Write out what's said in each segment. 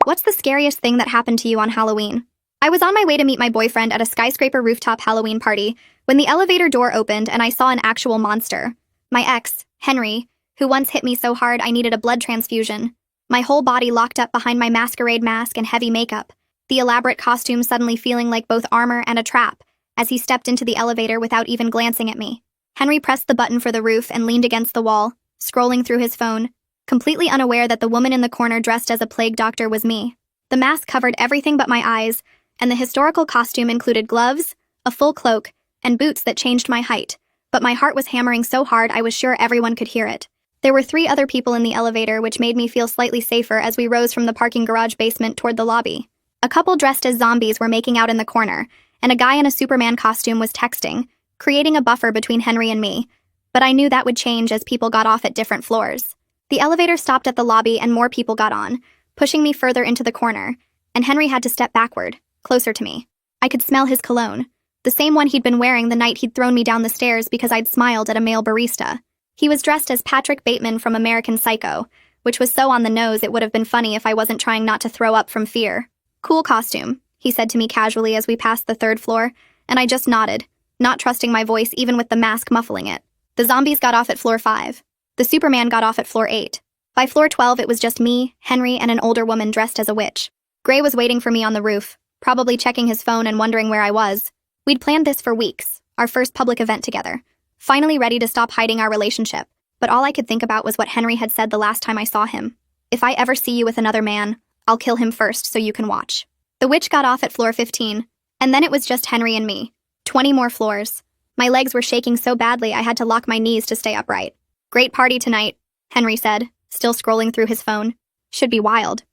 What's the scariest thing that happened to you on Halloween? I was on my way to meet my boyfriend at a skyscraper rooftop Halloween party when the elevator door opened and I saw an actual monster. My ex, Henry, who once hit me so hard I needed a blood transfusion. My whole body locked up behind my masquerade mask and heavy makeup, the elaborate costume suddenly feeling like both armor and a trap as he stepped into the elevator without even glancing at me. Henry pressed the button for the roof and leaned against the wall, scrolling through his phone, completely unaware that the woman in the corner dressed as a plague doctor was me. The mask covered everything but my eyes, and the historical costume included gloves, a full cloak, and boots that changed my height, but my heart was hammering so hard I was sure everyone could hear it. There were 3 other people in the elevator, which made me feel slightly safer as we rose from the parking garage basement toward the lobby. A couple dressed as zombies were making out in the corner, and a guy in a Superman costume was texting, creating a buffer between Henry and me, but I knew that would change as people got off at different floors. The elevator stopped at the lobby and more people got on, pushing me further into the corner, and Henry had to step backward, closer to me. I could smell his cologne, the same one he'd been wearing the night he'd thrown me down the stairs because I'd smiled at a male barista. He was dressed as Patrick Bateman from American Psycho, which was so on the nose it would have been funny if I wasn't trying not to throw up from fear. "Cool costume," he said to me casually as we passed the 3rd floor, and I just nodded, not trusting my voice even with the mask muffling it. The zombies got off at floor 5. The Superman got off at floor 8. By floor 12, it was just me, Henry, and an older woman dressed as a witch. Gray was waiting for me on the roof, probably checking his phone and wondering where I was. We'd planned this for weeks, our first public event together, finally ready to stop hiding our relationship, but all I could think about was what Henry had said the last time I saw him. "If I ever see you with another man, I'll kill him first so you can watch." The witch got off at floor 15, and then it was just Henry and me. 20 more floors. My legs were shaking so badly I had to lock my knees to stay upright. "Great party tonight," Henry said, still scrolling through his phone. "Should be wild."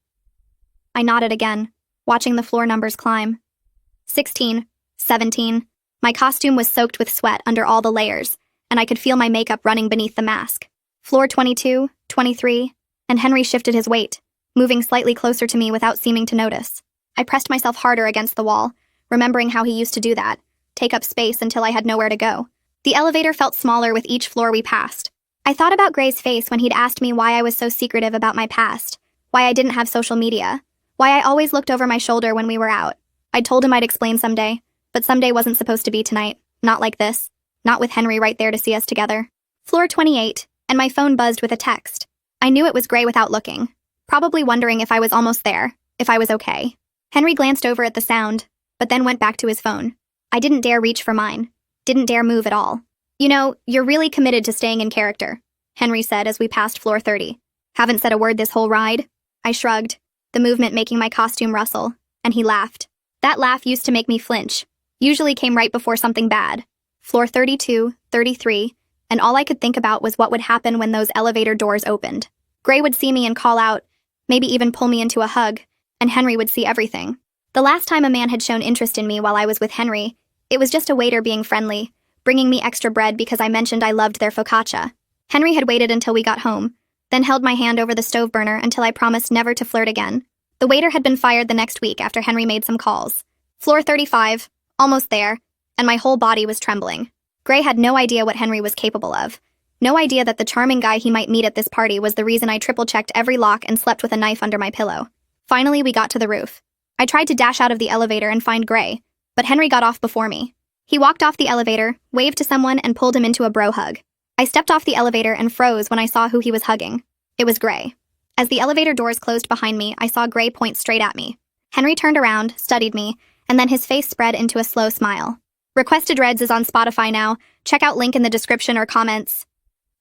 I nodded again, watching the floor numbers climb. 16, 17. My costume was soaked with sweat under all the layers, and I could feel my makeup running beneath the mask. Floor 22, 23, and Henry shifted his weight, moving slightly closer to me without seeming to notice. I pressed myself harder against the wall, remembering how he used to do that, take up space until I had nowhere to go. The elevator felt smaller with each floor we passed. I thought about Gray's face when he'd asked me why I was so secretive about my past, why I didn't have social media, why I always looked over my shoulder when we were out. I'd told him I'd explain someday, but someday wasn't supposed to be tonight, not like this, not with Henry right there to see us together. Floor 28, and my phone buzzed with a text. I knew it was Gray without looking, probably wondering if I was almost there, if I was okay. Henry glanced over at the sound, but then went back to his phone. I didn't dare reach for mine, didn't dare move at all. "You know, you're really committed to staying in character," Henry said as we passed floor 30. "Haven't said a word this whole ride?" I shrugged, the movement making my costume rustle, and he laughed. That laugh used to make me flinch, usually came right before something bad. Floor 32, 33, and all I could think about was what would happen when those elevator doors opened. Gray would see me and call out, maybe even pull me into a hug, and Henry would see everything. The last time a man had shown interest in me while I was with Henry, it was just a waiter being friendly, bringing me extra bread because I mentioned I loved their focaccia. Henry had waited until we got home, then held my hand over the stove burner until I promised never to flirt again. The waiter had been fired the next week after Henry made some calls. Floor 35, almost there, and my whole body was trembling. Gray had no idea what Henry was capable of. No idea that the charming guy he might meet at this party was the reason I triple-checked every lock and slept with a knife under my pillow. Finally, we got to the roof. I tried to dash out of the elevator and find Gray, but Henry got off before me. He walked off the elevator, waved to someone, and pulled him into a bro hug. I stepped off the elevator and froze when I saw who he was hugging. It was Gray. As the elevator doors closed behind me, I saw Gray point straight at me. Henry turned around, studied me, and then his face spread into a slow smile. "Requested Reds is on Spotify now. Check out link in the description or comments."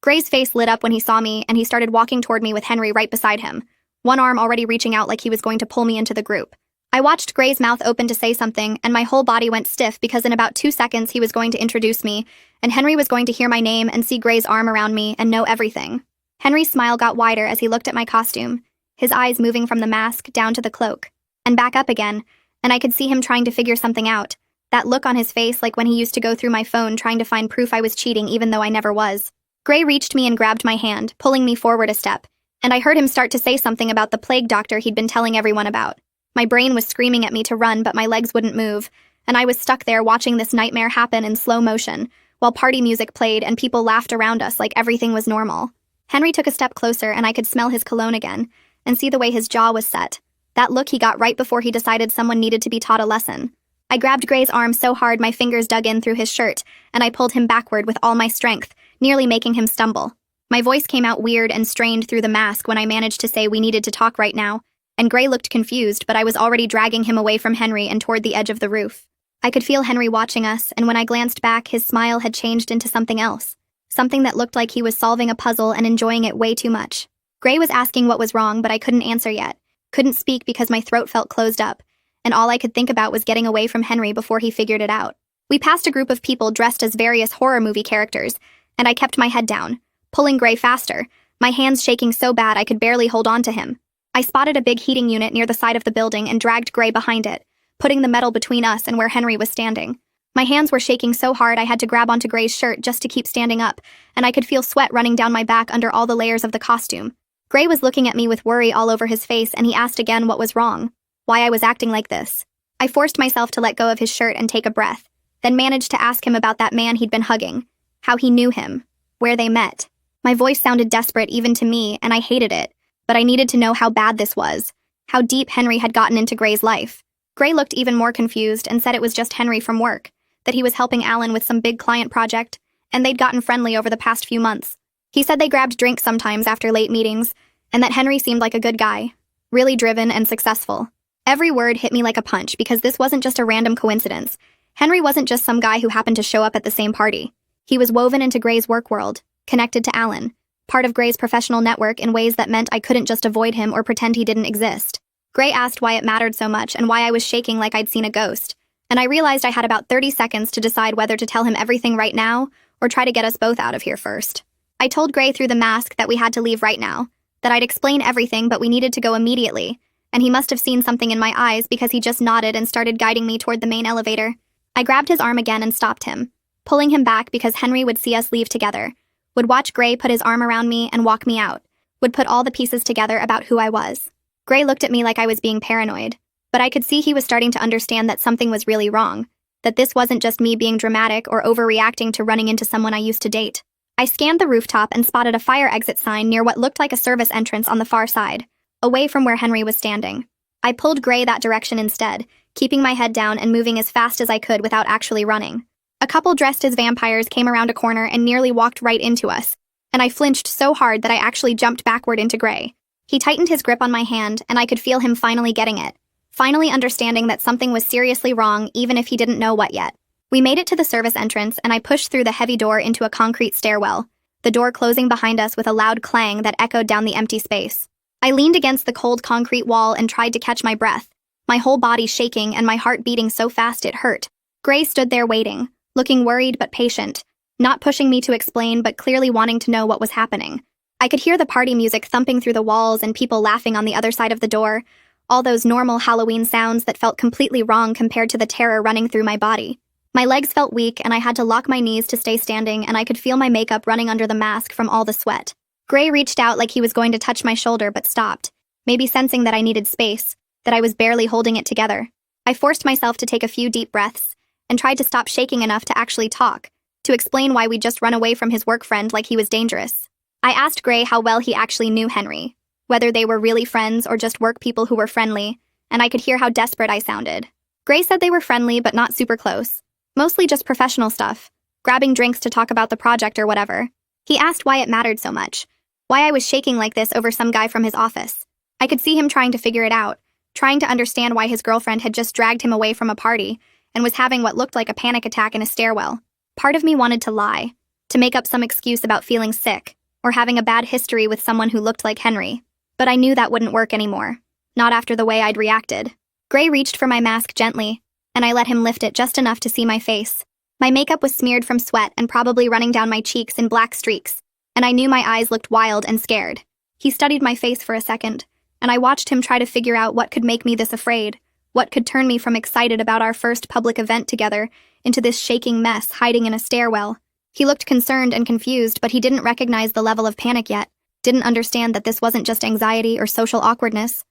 Gray's face lit up when he saw me, and he started walking toward me with Henry right beside him, one arm already reaching out like he was going to pull me into the group. I watched Gray's mouth open to say something, and my whole body went stiff because in about 2 seconds he was going to introduce me, and Henry was going to hear my name and see Gray's arm around me and know everything. Henry's smile got wider as he looked at my costume, his eyes moving from the mask down to the cloak, and back up again, and I could see him trying to figure something out, that look on his face like when he used to go through my phone trying to find proof I was cheating even though I never was. Gray reached me and grabbed my hand, pulling me forward a step, and I heard him start to say something about the plague doctor he'd been telling everyone about. My brain was screaming at me to run, but my legs wouldn't move, and I was stuck there watching this nightmare happen in slow motion, while party music played and people laughed around us like everything was normal. Henry took a step closer and I could smell his cologne again, and see the way his jaw was set, That look he got right before he decided someone needed to be taught a lesson. I grabbed Gray's arm so hard my fingers dug in through his shirt, and I pulled him backward with all my strength, nearly making him stumble. My voice came out weird and strained through the mask when I managed to say we needed to talk right now, and Gray looked confused, but I was already dragging him away from Henry and toward the edge of the roof. I could feel Henry watching us, and when I glanced back, his smile had changed into something else. Something that looked like he was solving a puzzle and enjoying it way too much. Gray was asking what was wrong, but I couldn't answer yet. Couldn't speak because my throat felt closed up, and all I could think about was getting away from Henry before he figured it out. We passed a group of people dressed as various horror movie characters, and I kept my head down, pulling Gray faster, my hands shaking so bad I could barely hold on to him. I spotted a big heating unit near the side of the building and dragged Gray behind it, putting the metal between us and where Henry was standing. My hands were shaking so hard I had to grab onto Gray's shirt just to keep standing up, and I could feel sweat running down my back under all the layers of the costume. Gray was looking at me with worry all over his face, and he asked again what was wrong, why I was acting like this. I forced myself to let go of his shirt and take a breath, then managed to ask him about that man he'd been hugging, how he knew him, where they met. My voice sounded desperate even to me, and I hated it, but I needed to know how bad this was, how deep Henry had gotten into Gray's life. Gray looked even more confused and said it was just Henry from work, that he was helping Alan with some big client project, and they'd gotten friendly over the past few months. He said they grabbed drinks sometimes after late meetings, and that Henry seemed like a good guy, really driven and successful. Every word hit me like a punch because this wasn't just a random coincidence. Henry wasn't just some guy who happened to show up at the same party. He was woven into Gray's work world, connected to Alan, part of Gray's professional network in ways that meant I couldn't just avoid him or pretend he didn't exist. Gray asked why it mattered so much and why I was shaking like I'd seen a ghost, and I realized I had about 30 seconds to decide whether to tell him everything right now or try to get us both out of here first. I told Gray through the mask that we had to leave right now, that I'd explain everything but we needed to go immediately, and he must have seen something in my eyes because he just nodded and started guiding me toward the main elevator. I grabbed his arm again and stopped him, pulling him back because Henry would see us leave together, would watch Gray put his arm around me and walk me out, would put all the pieces together about who I was. Gray looked at me like I was being paranoid, but I could see he was starting to understand that something was really wrong, that this wasn't just me being dramatic or overreacting to running into someone I used to date. I scanned the rooftop and spotted a fire exit sign near what looked like a service entrance on the far side, away from where Henry was standing. I pulled Gray that direction instead, keeping my head down and moving as fast as I could without actually running. A couple dressed as vampires came around a corner and nearly walked right into us, and I flinched so hard that I actually jumped backward into Gray. He tightened his grip on my hand, and I could feel him finally getting it, finally understanding that something was seriously wrong even if he didn't know what yet. We made it to the service entrance, and I pushed through the heavy door into a concrete stairwell, the door closing behind us with a loud clang that echoed down the empty space. I leaned against the cold concrete wall and tried to catch my breath, my whole body shaking and my heart beating so fast it hurt. Gray stood there waiting, looking worried but patient, not pushing me to explain but clearly wanting to know what was happening. I could hear the party music thumping through the walls and people laughing on the other side of the door, all those normal Halloween sounds that felt completely wrong compared to the terror running through my body. My legs felt weak and I had to lock my knees to stay standing, and I could feel my makeup running under the mask from all the sweat. Gray reached out like he was going to touch my shoulder but stopped, maybe sensing that I needed space, that I was barely holding it together. I forced myself to take a few deep breaths and tried to stop shaking enough to actually talk, to explain why we'd just run away from his work friend like he was dangerous. I asked Gray how well he actually knew Henry, whether they were really friends or just work people who were friendly, and I could hear how desperate I sounded. Gray said they were friendly but not super close, mostly just professional stuff, grabbing drinks to talk about the project or whatever. He asked why it mattered so much, why I was shaking like this over some guy from his office. I could see him trying to figure it out, trying to understand why his girlfriend had just dragged him away from a party and was having what looked like a panic attack in a stairwell. Part of me wanted to lie, to make up some excuse about feeling sick, or having a bad history with someone who looked like Henry. But I knew that wouldn't work anymore, not after the way I'd reacted. Gray reached for my mask gently, and I let him lift it just enough to see my face. My makeup was smeared from sweat and probably running down my cheeks in black streaks, and I knew my eyes looked wild and scared. He studied my face for a second, and I watched him try to figure out what could make me this afraid, what could turn me from excited about our first public event together into this shaking mess hiding in a stairwell. He looked concerned and confused, but he didn't recognize the level of panic yet, didn't understand that this wasn't just anxiety or social awkwardness.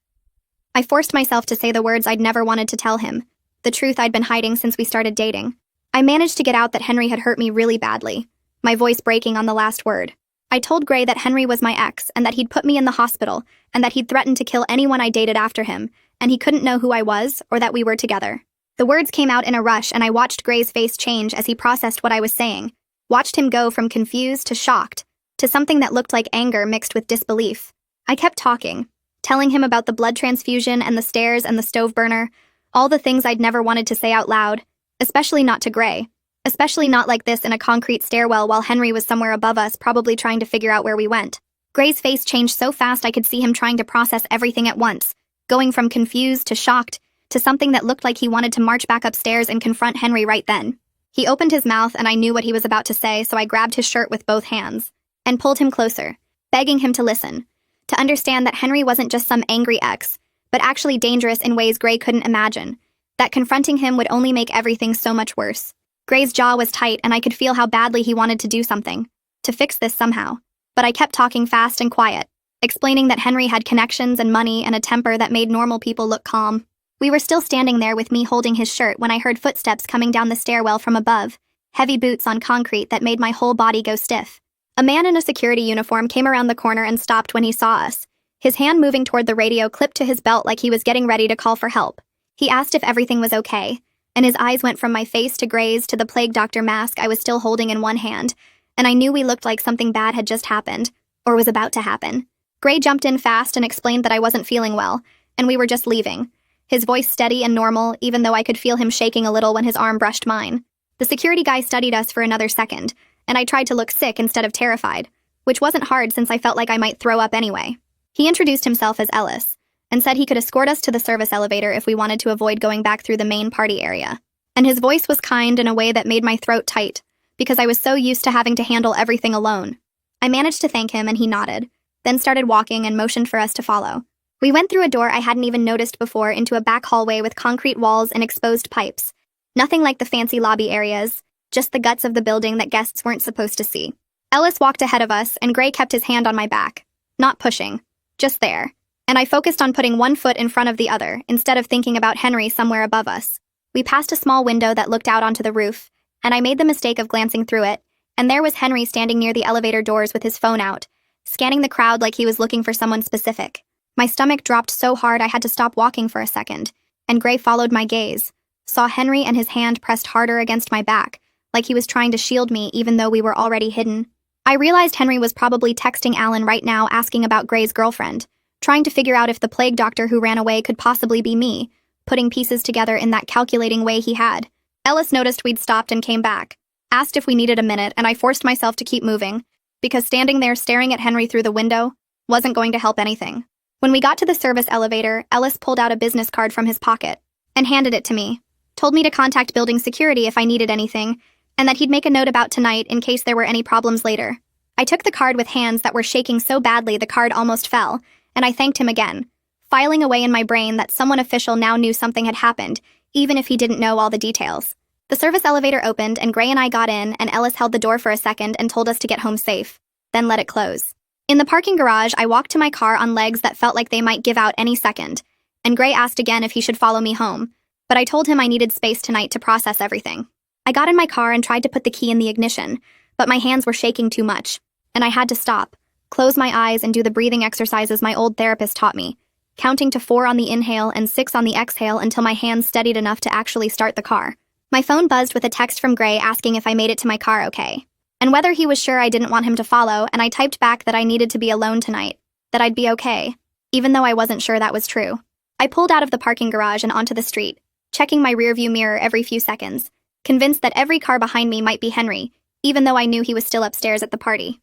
I forced myself to say the words I'd never wanted to tell him, the truth I'd been hiding since we started dating. I managed to get out that Henry had hurt me really badly, my voice breaking on the last word. I told Gray that Henry was my ex and that he'd put me in the hospital and that he'd threatened to kill anyone I dated after him, and he couldn't know who I was or that we were together. The words came out in a rush, and I watched Gray's face change as he processed what I was saying, watched him go from confused to shocked, to something that looked like anger mixed with disbelief. I kept talking, telling him about the blood transfusion and the stairs and the stove burner, all the things I'd never wanted to say out loud, especially not to Gray, especially not like this in a concrete stairwell while Henry was somewhere above us, probably trying to figure out where we went. Gray's face changed so fast I could see him trying to process everything at once, going from confused to shocked, to something that looked like he wanted to march back upstairs and confront Henry right then. He opened his mouth and I knew what he was about to say, so I grabbed his shirt with both hands and pulled him closer, begging him to listen, to understand that Henry wasn't just some angry ex, but actually dangerous in ways Gray couldn't imagine, that confronting him would only make everything so much worse. Gray's jaw was tight and I could feel how badly he wanted to do something, to fix this somehow. But I kept talking fast and quiet, explaining that Henry had connections and money and a temper that made normal people look calm. We were still standing there with me holding his shirt when I heard footsteps coming down the stairwell from above, heavy boots on concrete that made my whole body go stiff. A man in a security uniform came around the corner and stopped when he saw us, his hand moving toward the radio clipped to his belt like he was getting ready to call for help. He asked if everything was okay, and his eyes went from my face to Gray's to the plague doctor mask I was still holding in one hand, and I knew we looked like something bad had just happened, or was about to happen. Gray jumped in fast and explained that I wasn't feeling well, and we were just leaving, his voice steady and normal, even though I could feel him shaking a little when his arm brushed mine. The security guy studied us for another second, and I tried to look sick instead of terrified, which wasn't hard since I felt like I might throw up anyway. He introduced himself as Ellis, and said he could escort us to the service elevator if we wanted to avoid going back through the main party area. And his voice was kind in a way that made my throat tight, because I was so used to having to handle everything alone. I managed to thank him and he nodded, then started walking and motioned for us to follow. We went through a door I hadn't even noticed before into a back hallway with concrete walls and exposed pipes. Nothing like the fancy lobby areas, just the guts of the building that guests weren't supposed to see. Ellis walked ahead of us and Gray kept his hand on my back. Not pushing. Just there. And I focused on putting one foot in front of the other, instead of thinking about Henry somewhere above us. We passed a small window that looked out onto the roof, and I made the mistake of glancing through it, and there was Henry standing near the elevator doors with his phone out, scanning the crowd like he was looking for someone specific. My stomach dropped so hard I had to stop walking for a second, and Gray followed my gaze, saw Henry and his hand pressed harder against my back, like he was trying to shield me even though we were already hidden. I realized Henry was probably texting Alan right now asking about Gray's girlfriend, trying to figure out if the plague doctor who ran away could possibly be me, putting pieces together in that calculating way he had. Ellis noticed we'd stopped and came back, asked if we needed a minute, and I forced myself to keep moving, because standing there staring at Henry through the window wasn't going to help anything. When we got to the service elevator, Ellis pulled out a business card from his pocket and handed it to me, told me to contact building security if I needed anything, and that he'd make a note about tonight in case there were any problems later. I took the card with hands that were shaking so badly the card almost fell, and I thanked him again, filing away in my brain that someone official now knew something had happened, even if he didn't know all the details. The service elevator opened and Gray and I got in, and Ellis held the door for a second and told us to get home safe, then let it close. In the parking garage, I walked to my car on legs that felt like they might give out any second, and Gray asked again if he should follow me home, but I told him I needed space tonight to process everything. I got in my car and tried to put the key in the ignition, but my hands were shaking too much, and I had to stop, close my eyes and do the breathing exercises my old therapist taught me, counting to 4 on the inhale and 6 on the exhale until my hands steadied enough to actually start the car. My phone buzzed with a text from Gray asking if I made it to my car okay, and whether he was sure I didn't want him to follow, and I typed back that I needed to be alone tonight, that I'd be okay, even though I wasn't sure that was true. I pulled out of the parking garage and onto the street, checking my rearview mirror every few seconds, convinced that every car behind me might be Henry, even though I knew he was still upstairs at the party.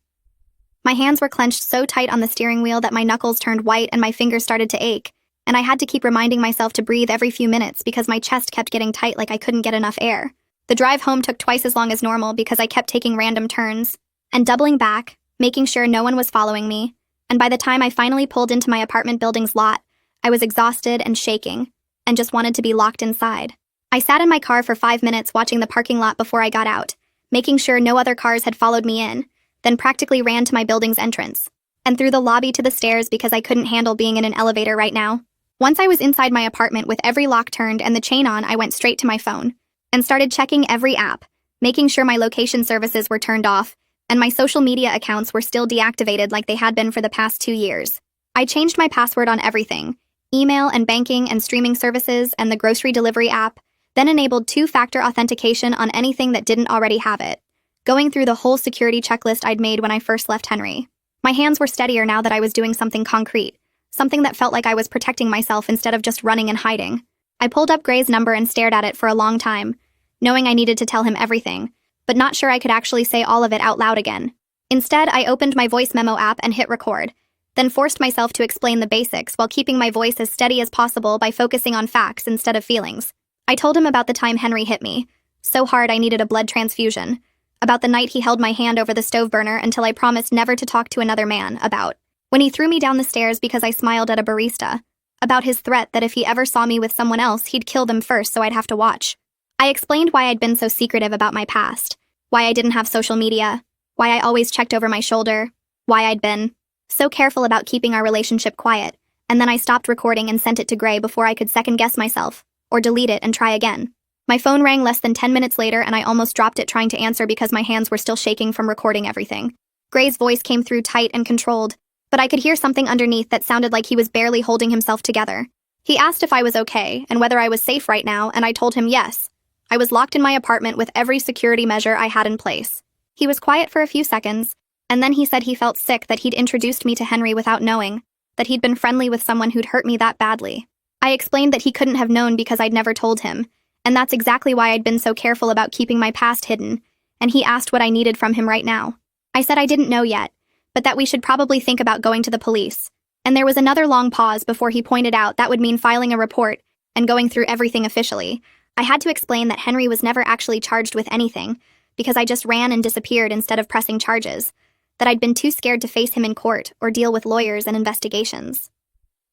My hands were clenched so tight on the steering wheel that my knuckles turned white and my fingers started to ache, and I had to keep reminding myself to breathe every few minutes because my chest kept getting tight like I couldn't get enough air. The drive home took twice as long as normal because I kept taking random turns and doubling back, making sure no one was following me, and by the time I finally pulled into my apartment building's lot, I was exhausted and shaking, and just wanted to be locked inside. I sat in my car for 5 minutes watching the parking lot before I got out, making sure no other cars had followed me in, then practically ran to my building's entrance, and through the lobby to the stairs because I couldn't handle being in an elevator right now. Once I was inside my apartment with every lock turned and the chain on, I went straight to my phone and started checking every app, making sure my location services were turned off and my social media accounts were still deactivated like they had been for the past 2 years. I changed my password on everything, email and banking and streaming services, and the grocery delivery app, then enabled two-factor authentication on anything that didn't already have it, going through the whole security checklist I'd made when I first left Henry. My hands were steadier now that I was doing something concrete, something that felt like I was protecting myself instead of just running and hiding. I pulled up Gray's number and stared at it for a long time, knowing I needed to tell him everything, but not sure I could actually say all of it out loud again. Instead, I opened my voice memo app and hit record, then forced myself to explain the basics while keeping my voice as steady as possible by focusing on facts instead of feelings. I told him about the time Henry hit me, so hard I needed a blood transfusion, about the night he held my hand over the stove burner until I promised never to talk to another man, about when he threw me down the stairs because I smiled at a barista, about his threat that if he ever saw me with someone else, he'd kill them first so I'd have to watch. I explained why I'd been so secretive about my past, why I didn't have social media, why I always checked over my shoulder, why I'd been so careful about keeping our relationship quiet, and then I stopped recording and sent it to Gray before I could second-guess myself, or delete it and try again. My phone rang less than 10 minutes later and I almost dropped it trying to answer because my hands were still shaking from recording everything. Gray's voice came through tight and controlled, but I could hear something underneath that sounded like he was barely holding himself together. He asked if I was okay and whether I was safe right now, and I told him yes. I was locked in my apartment with every security measure I had in place. He was quiet for a few seconds, and then he said he felt sick that he'd introduced me to Henry without knowing, that he'd been friendly with someone who'd hurt me that badly. I explained that he couldn't have known because I'd never told him, and that's exactly why I'd been so careful about keeping my past hidden, and he asked what I needed from him right now. I said I didn't know yet, but that we should probably think about going to the police. And there was another long pause before he pointed out that would mean filing a report and going through everything officially. I had to explain that Henry was never actually charged with anything, because I just ran and disappeared instead of pressing charges, that I'd been too scared to face him in court or deal with lawyers and investigations.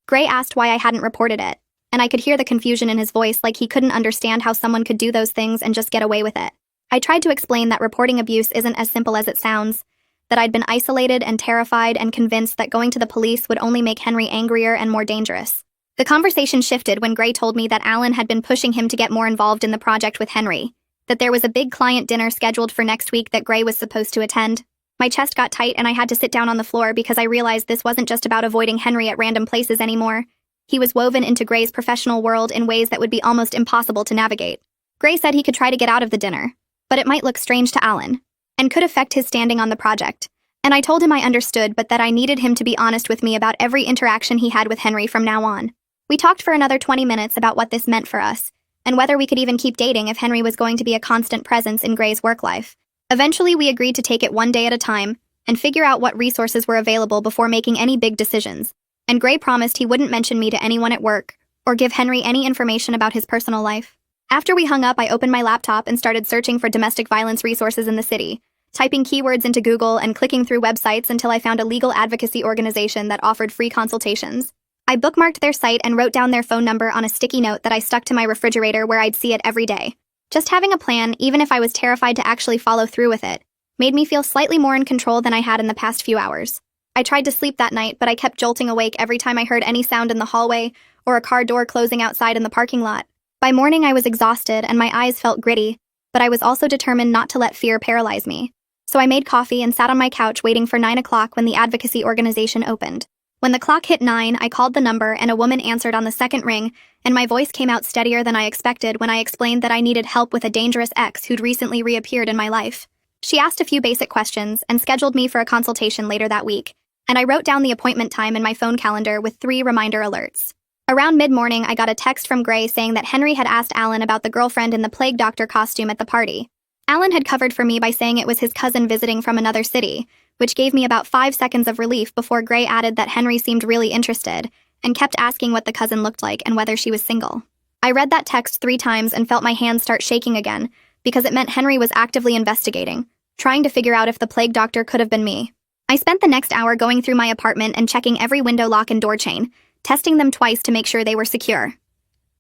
Gray asked why I hadn't reported it, and I could hear the confusion in his voice, like he couldn't understand how someone could do those things and just get away with it. I tried to explain that reporting abuse isn't as simple as it sounds, that I'd been isolated and terrified and convinced that going to the police would only make Henry angrier and more dangerous. The conversation shifted when Gray told me that Alan had been pushing him to get more involved in the project with Henry, that there was a big client dinner scheduled for next week that Gray was supposed to attend. My chest got tight and I had to sit down on the floor because I realized this wasn't just about avoiding Henry at random places anymore. He was woven into Gray's professional world in ways that would be almost impossible to navigate. Gray said he could try to get out of the dinner, but it might look strange to Alan, and could affect his standing on the project. And I told him I understood, but that I needed him to be honest with me about every interaction he had with Henry from now on. We talked for another 20 minutes about what this meant for us, and whether we could even keep dating if Henry was going to be a constant presence in Gray's work life. Eventually, we agreed to take it one day at a time and figure out what resources were available before making any big decisions. And Gray promised he wouldn't mention me to anyone at work or give Henry any information about his personal life. After we hung up, I opened my laptop and started searching for domestic violence resources in the city, typing keywords into Google and clicking through websites until I found a legal advocacy organization that offered free consultations. I bookmarked their site and wrote down their phone number on a sticky note that I stuck to my refrigerator where I'd see it every day. Just having a plan, even if I was terrified to actually follow through with it, made me feel slightly more in control than I had in the past few hours. I tried to sleep that night, but I kept jolting awake every time I heard any sound in the hallway or a car door closing outside in the parking lot. By morning, I was exhausted and my eyes felt gritty, but I was also determined not to let fear paralyze me. So I made coffee and sat on my couch waiting for 9 o'clock when the advocacy organization opened. When the clock hit 9, I called the number and a woman answered on the second ring, and my voice came out steadier than I expected when I explained that I needed help with a dangerous ex who'd recently reappeared in my life. She asked a few basic questions and scheduled me for a consultation later that week, and I wrote down the appointment time in my phone calendar with 3 reminder alerts. Around mid-morning, I got a text from Gray saying that Henry had asked Alan about the girlfriend in the plague doctor costume at the party. Alan had covered for me by saying it was his cousin visiting from another city, which gave me about 5 seconds of relief before Gray added that Henry seemed really interested and kept asking what the cousin looked like and whether she was single. I read that text 3 times and felt my hands start shaking again because it meant Henry was actively investigating, trying to figure out if the plague doctor could have been me. I spent the next hour going through my apartment and checking every window lock and door chain, testing them twice to make sure they were secure.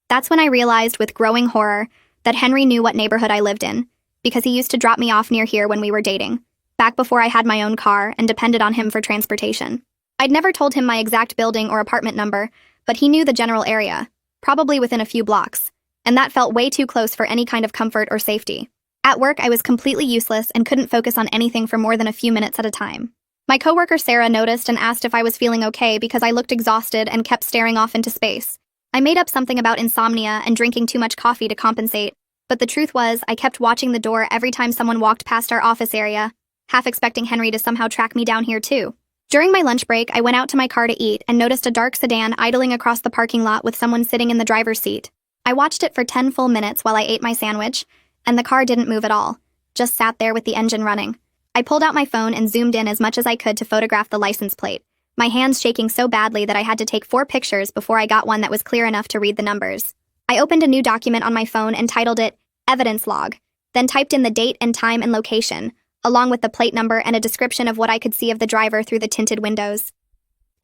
That's when I realized with growing horror that Henry knew what neighborhood I lived in, because he used to drop me off near here when we were dating, back before I had my own car and depended on him for transportation. I'd never told him my exact building or apartment number, but he knew the general area, probably within a few blocks, and that felt way too close for any kind of comfort or safety. At work, I was completely useless and couldn't focus on anything for more than a few minutes at a time. My coworker Sarah noticed and asked if I was feeling okay because I looked exhausted and kept staring off into space. I made up something about insomnia and drinking too much coffee to compensate, but the truth was I kept watching the door every time someone walked past our office area, half expecting Henry to somehow track me down here too. During my lunch break, I went out to my car to eat and noticed a dark sedan idling across the parking lot with someone sitting in the driver's seat. I watched it for 10 full minutes while I ate my sandwich, and the car didn't move at all, just sat there with the engine running. I pulled out my phone and zoomed in as much as I could to photograph the license plate, my hands shaking so badly that I had to take 4 pictures before I got one that was clear enough to read the numbers. I opened a new document on my phone and titled it Evidence Log, then typed in the date and time and location, along with the plate number and a description of what I could see of the driver through the tinted windows.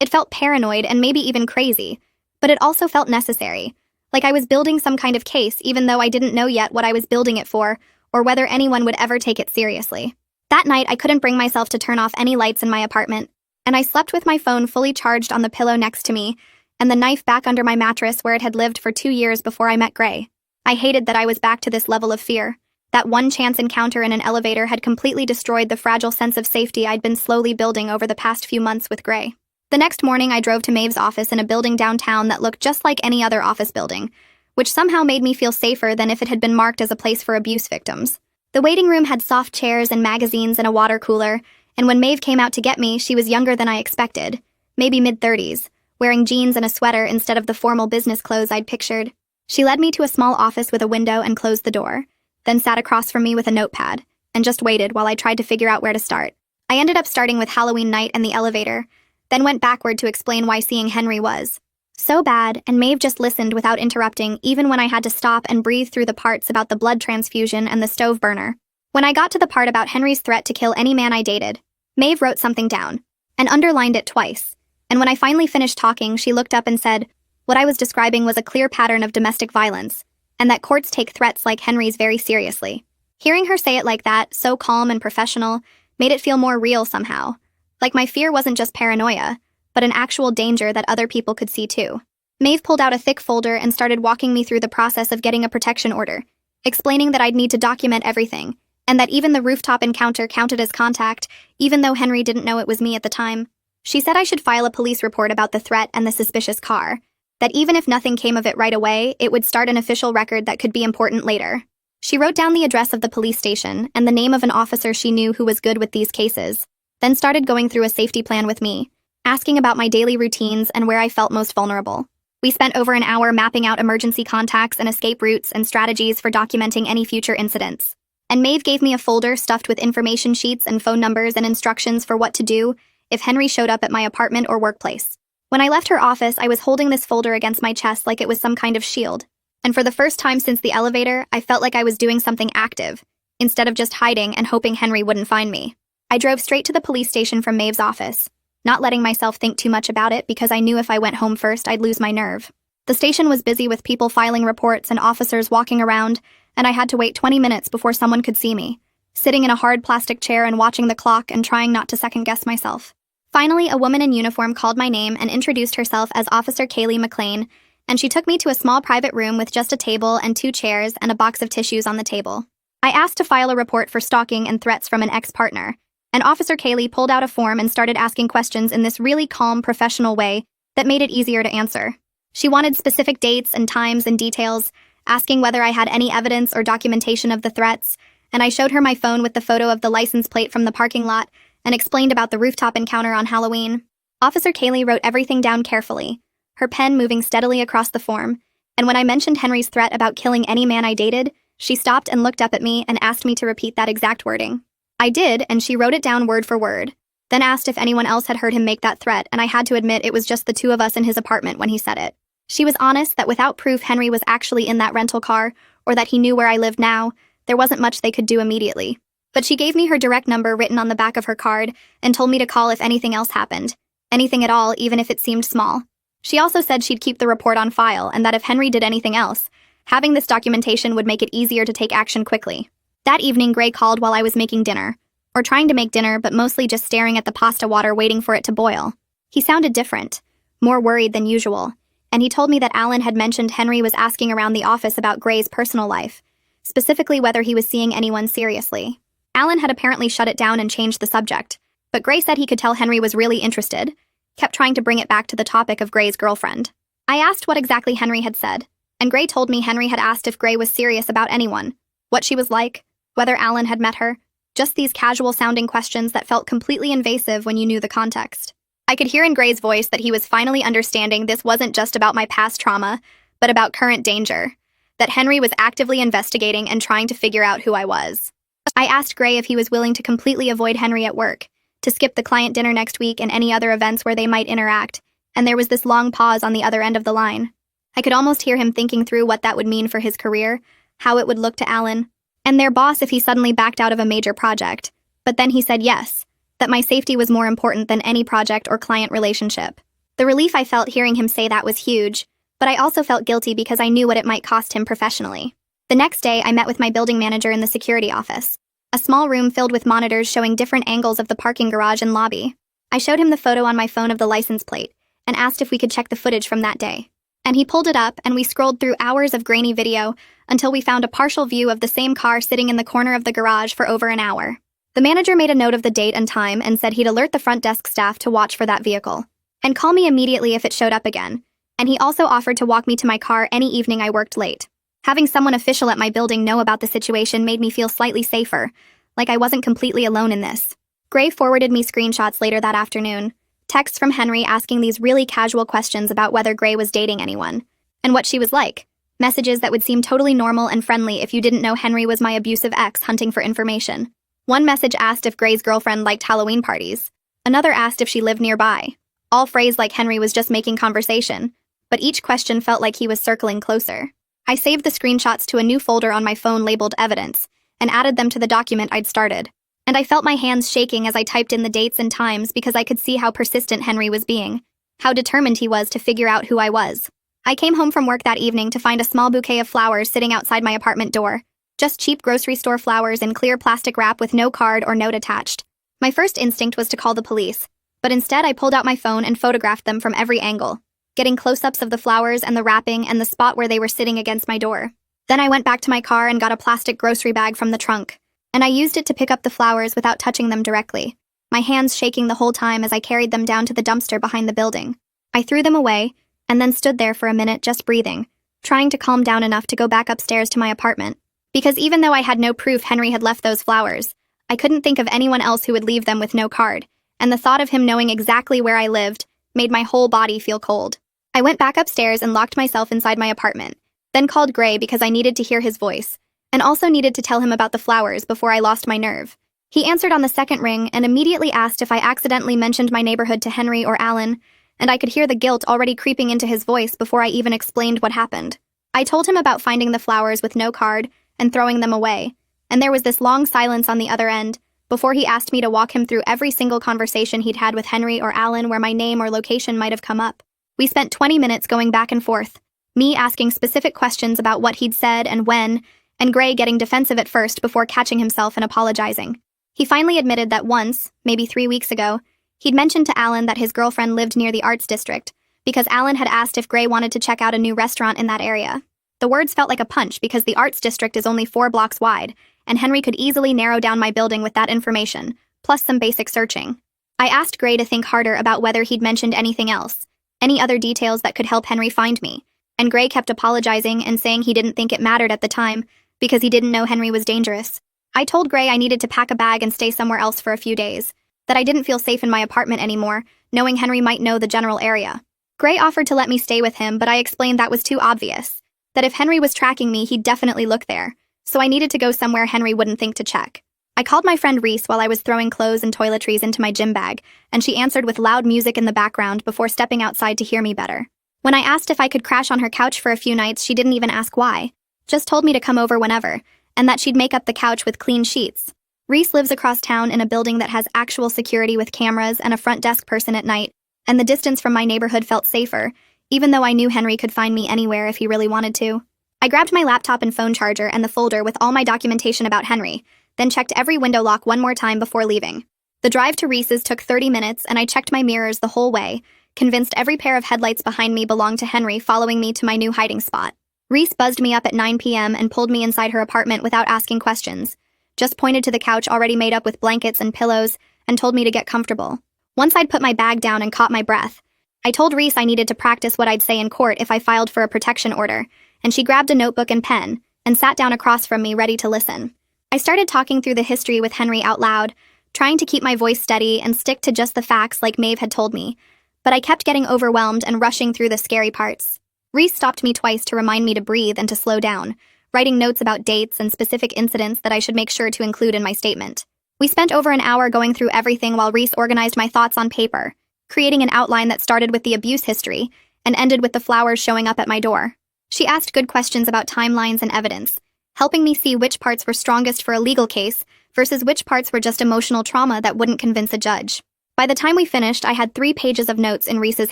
It felt paranoid and maybe even crazy, but it also felt necessary, like I was building some kind of case even though I didn't know yet what I was building it for or whether anyone would ever take it seriously. That night, I couldn't bring myself to turn off any lights in my apartment, and I slept with my phone fully charged on the pillow next to me and the knife back under my mattress where it had lived for 2 years before I met Gray. I hated that I was back to this level of fear. That one chance encounter in an elevator had completely destroyed the fragile sense of safety I'd been slowly building over the past few months with Gray. The next morning, I drove to Maeve's office in a building downtown that looked just like any other office building, which somehow made me feel safer than if it had been marked as a place for abuse victims. The waiting room had soft chairs and magazines and a water cooler, and when Maeve came out to get me, she was younger than I expected, maybe mid-30s, wearing jeans and a sweater instead of the formal business clothes I'd pictured. She led me to a small office with a window and closed the door, then sat across from me with a notepad, and just waited while I tried to figure out where to start. I ended up starting with Halloween night and the elevator, then went backward to explain why seeing Henry was so bad, and Maeve just listened without interrupting, even when I had to stop and breathe through the parts about the blood transfusion and the stove burner. When I got to the part about Henry's threat to kill any man I dated, Maeve wrote something down, and underlined it twice, and when I finally finished talking, she looked up and said, what I was describing was a clear pattern of domestic violence, and that courts take threats like Henry's very seriously. Hearing her say it like that, so calm and professional, made it feel more real somehow. Like my fear wasn't just paranoia, but an actual danger that other people could see too. Maeve pulled out a thick folder and started walking me through the process of getting a protection order, explaining that I'd need to document everything, and that even the rooftop encounter counted as contact, even though Henry didn't know it was me at the time. She said I should file a police report about the threat and the suspicious car, that even if nothing came of it right away, it would start an official record that could be important later. She wrote down the address of the police station and the name of an officer she knew who was good with these cases, then started going through a safety plan with me, asking about my daily routines and where I felt most vulnerable. We spent over an hour mapping out emergency contacts and escape routes and strategies for documenting any future incidents. And Maeve gave me a folder stuffed with information sheets and phone numbers and instructions for what to do if Henry showed up at my apartment or workplace. When I left her office, I was holding this folder against my chest like it was some kind of shield. And for the first time since the elevator, I felt like I was doing something active, instead of just hiding and hoping Henry wouldn't find me. I drove straight to the police station from Maeve's office, not letting myself think too much about it because I knew if I went home first, I'd lose my nerve. The station was busy with people filing reports and officers walking around, and I had to wait 20 minutes before someone could see me, sitting in a hard plastic chair and watching the clock and trying not to second-guess myself. Finally, a woman in uniform called my name and introduced herself as Officer Kaylee McLean, and she took me to a small private room with just a table and 2 chairs and a box of tissues on the table. I asked to file a report for stalking and threats from an ex-partner, and Officer Kaylee pulled out a form and started asking questions in this really calm, professional way that made it easier to answer. She wanted specific dates and times and details, asking whether I had any evidence or documentation of the threats, and I showed her my phone with the photo of the license plate from the parking lot and explained about the rooftop encounter on Halloween. Officer Kaylee wrote everything down carefully, her pen moving steadily across the form, and when I mentioned Henry's threat about killing any man I dated, she stopped and looked up at me and asked me to repeat that exact wording. I did, and she wrote it down word for word, then asked if anyone else had heard him make that threat, and I had to admit it was just the 2 of us in his apartment when he said it. She was honest that without proof Henry was actually in that rental car, or that he knew where I lived now, there wasn't much they could do immediately. But she gave me her direct number written on the back of her card and told me to call if anything else happened. Anything at all, even if it seemed small. She also said she'd keep the report on file and that if Henry did anything else, having this documentation would make it easier to take action quickly. That evening, Gray called while I was making dinner. Or trying to make dinner, but mostly just staring at the pasta water waiting for it to boil. He sounded different, more worried than usual, and he told me that Alan had mentioned Henry was asking around the office about Gray's personal life, specifically whether he was seeing anyone seriously. Alan had apparently shut it down and changed the subject, But Gray said he could tell Henry was really interested, kept trying to bring it back to the topic of Gray's girlfriend. I asked what exactly Henry had said, and Gray told me Henry had asked if Gray was serious about anyone, what she was like, whether Alan had met her, just these casual-sounding questions that felt completely invasive when you knew the context. I could hear in Gray's voice that he was finally understanding this wasn't just about my past trauma, but about current danger, that Henry was actively investigating and trying to figure out who I was. I asked Gray if he was willing to completely avoid Henry at work, to skip the client dinner next week and any other events where they might interact, and there was this long pause on the other end of the line. I could almost hear him thinking through what that would mean for his career, how it would look to Alan, and their boss if he suddenly backed out of a major project. But then he said yes, that my safety was more important than any project or client relationship. The relief I felt hearing him say that was huge, but I also felt guilty because I knew what it might cost him professionally. The next day, I met with my building manager in the security office, a small room filled with monitors showing different angles of the parking garage and lobby. I showed him the photo on my phone of the license plate and asked if we could check the footage from that day. And he pulled it up, and we scrolled through hours of grainy video until we found a partial view of the same car sitting in the corner of the garage for over an hour. The manager made a note of the date and time and said he'd alert the front desk staff to watch for that vehicle and call me immediately if it showed up again. And he also offered to walk me to my car any evening I worked late. Having someone official at my building know about the situation made me feel slightly safer, like I wasn't completely alone in this. Gray forwarded me screenshots later that afternoon, texts from Henry asking these really casual questions about whether Gray was dating anyone, and what she was like, messages that would seem totally normal and friendly if you didn't know Henry was my abusive ex hunting for information. One message asked if Gray's girlfriend liked Halloween parties. Another asked if she lived nearby. All phrased like Henry was just making conversation, but each question felt like he was circling closer. I saved the screenshots to a new folder on my phone labeled Evidence, and added them to the document I'd started. And I felt my hands shaking as I typed in the dates and times because I could see how persistent Henry was being, how determined he was to figure out who I was. I came home from work that evening to find a small bouquet of flowers sitting outside my apartment door, just cheap grocery store flowers in clear plastic wrap with no card or note attached. My first instinct was to call the police, but instead I pulled out my phone and photographed them from every angle, getting close-ups of the flowers and the wrapping and the spot where they were sitting against my door. Then I went back to my car and got a plastic grocery bag from the trunk, and I used it to pick up the flowers without touching them directly, my hands shaking the whole time as I carried them down to the dumpster behind the building. I threw them away, and then stood there for a minute just breathing, trying to calm down enough to go back upstairs to my apartment. Because even though I had no proof Henry had left those flowers, I couldn't think of anyone else who would leave them with no card, and the thought of him knowing exactly where I lived made my whole body feel cold. I went back upstairs and locked myself inside my apartment, then called Gray because I needed to hear his voice, and also needed to tell him about the flowers before I lost my nerve. He answered on the second ring and immediately asked if I accidentally mentioned my neighborhood to Henry or Alan, and I could hear the guilt already creeping into his voice before I even explained what happened. I told him about finding the flowers with no card and throwing them away, and there was this long silence on the other end before he asked me to walk him through every single conversation he'd had with Henry or Alan where my name or location might have come up. We spent 20 minutes going back and forth, me asking specific questions about what he'd said and when, and Gray getting defensive at first before catching himself and apologizing. He finally admitted that once, maybe 3 weeks ago, he'd mentioned to Alan that his girlfriend lived near the Arts District because Alan had asked if Gray wanted to check out a new restaurant in that area. The words felt like a punch because the Arts District is only 4 blocks wide, and Henry could easily narrow down my building with that information, plus some basic searching. I asked Gray to think harder about whether he'd mentioned anything else, any other details that could help Henry find me, and Gray kept apologizing and saying he didn't think it mattered at the time because he didn't know Henry was dangerous. I told Gray I needed to pack a bag and stay somewhere else for a few days, that I didn't feel safe in my apartment anymore, knowing Henry might know the general area. Gray offered to let me stay with him, but I explained that was too obvious, that if Henry was tracking me, he'd definitely look there, so I needed to go somewhere Henry wouldn't think to check. I called my friend Reese while I was throwing clothes and toiletries into my gym bag, and she answered with loud music in the background before stepping outside to hear me better. When I asked if I could crash on her couch for a few nights, she didn't even ask why, just told me to come over whenever, and that she'd make up the couch with clean sheets. Reese lives across town in a building that has actual security with cameras and a front desk person at night, and the distance from my neighborhood felt safer, even though I knew Henry could find me anywhere if he really wanted to. I grabbed my laptop and phone charger and the folder with all my documentation about Henry, then checked every window lock one more time before leaving. The drive to Reese's took 30 minutes, and I checked my mirrors the whole way, convinced every pair of headlights behind me belonged to Henry following me to my new hiding spot. Reese buzzed me up at 9 p.m. and pulled me inside her apartment without asking questions, just pointed to the couch already made up with blankets and pillows, and told me to get comfortable. Once I'd put my bag down and caught my breath, I told Reese I needed to practice what I'd say in court if I filed for a protection order, and she grabbed a notebook and pen and sat down across from me ready to listen. I started talking through the history with Henry out loud, trying to keep my voice steady and stick to just the facts like Maeve had told me, but I kept getting overwhelmed and rushing through the scary parts. Reese stopped me twice to remind me to breathe and to slow down, writing notes about dates and specific incidents that I should make sure to include in my statement. We spent over an hour going through everything while Reese organized my thoughts on paper, creating an outline that started with the abuse history and ended with the flowers showing up at my door. She asked good questions about timelines and evidence, helping me see which parts were strongest for a legal case versus which parts were just emotional trauma that wouldn't convince a judge. By the time we finished, I had 3 pages of notes in Reese's